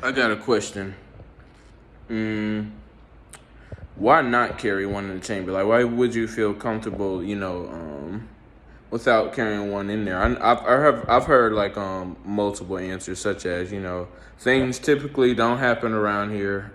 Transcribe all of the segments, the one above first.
I got a question. Why not carry one in the chamber? Like, why would you feel comfortable, without carrying one in there? I've heard like multiple answers, such as things typically don't happen around here.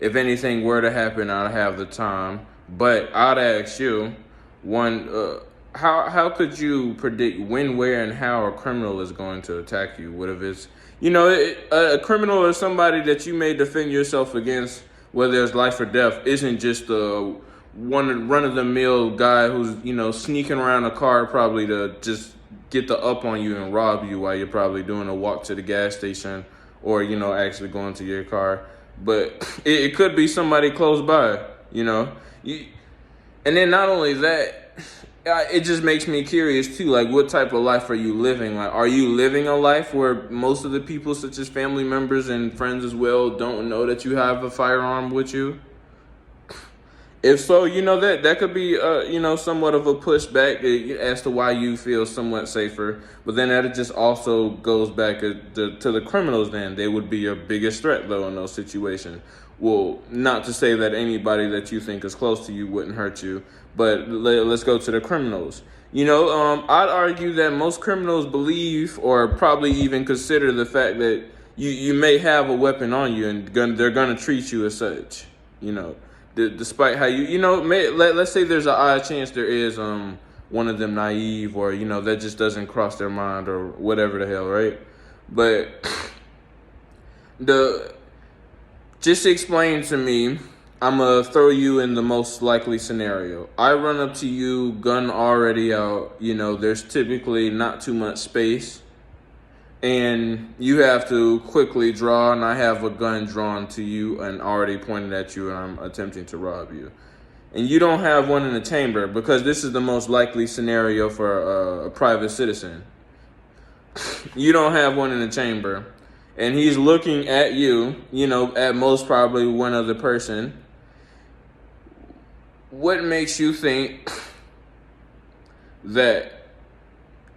If anything were to happen, I'd have the time. But I'd ask you, one, how could you predict when, where, and how a criminal is going to attack you? What if it's a criminal or somebody that you may defend yourself against, whether it's life or death, isn't just a one run of the mill guy who's sneaking around a car probably to just get the up on you and rob you while you're probably doing a walk to the gas station or actually going to your car. But it could be somebody close by. And then not only that, it just makes me curious too. Like, what type of life are you living? Like, are you living a life where most of the people, such as family members and friends as well, don't know that you have a firearm with you? If so, that could be somewhat of a pushback as to why you feel somewhat safer. But then that just also goes back to the criminals. Then they would be your biggest threat, though, in those situations. Well, not to say that anybody that you think is close to you wouldn't hurt you, but let's go to the criminals. I'd argue that most criminals believe or probably even consider the fact that you may have a weapon on you and they're gonna treat you as such. Despite how let's say there's an odd chance there is one of them naive or that just doesn't cross their mind or whatever the hell, right? But just explain to me. I'm gonna throw you in the most likely scenario. I run up to you, gun already out. There's typically not too much space, and you have to quickly draw, and I have a gun drawn to you and already pointed at you, and I'm attempting to rob you. And you don't have one in the chamber because this is the most likely scenario for a private citizen. You don't have one in the chamber, and he's looking at you, at most probably one other person. What makes you think that,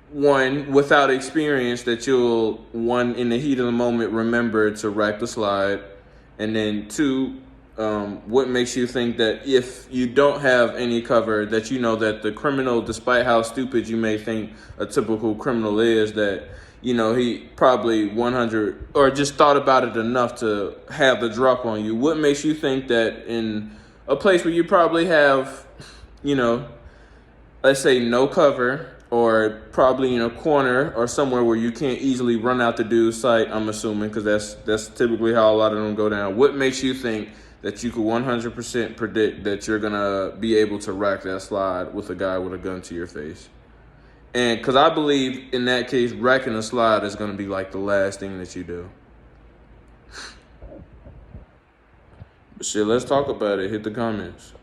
one, without experience, that you'll, one, in the heat of the moment, remember to rack the slide? And then two, what makes you think that if you don't have any cover, that that the criminal, despite how stupid you may think a typical criminal is, that, he probably 100 or just thought about it enough to have the drop on you? What makes you think that in a place where you probably have, let's say no cover, or probably in a corner or somewhere where you can't easily run out the dude's sight, I'm assuming, because that's typically how a lot of them go down. What makes you think that you could 100% predict that you're going to be able to rack that slide with a guy with a gun to your face? And because I believe in that case, racking a slide is going to be like the last thing that you do. But shit, let's talk about it. Hit the comments.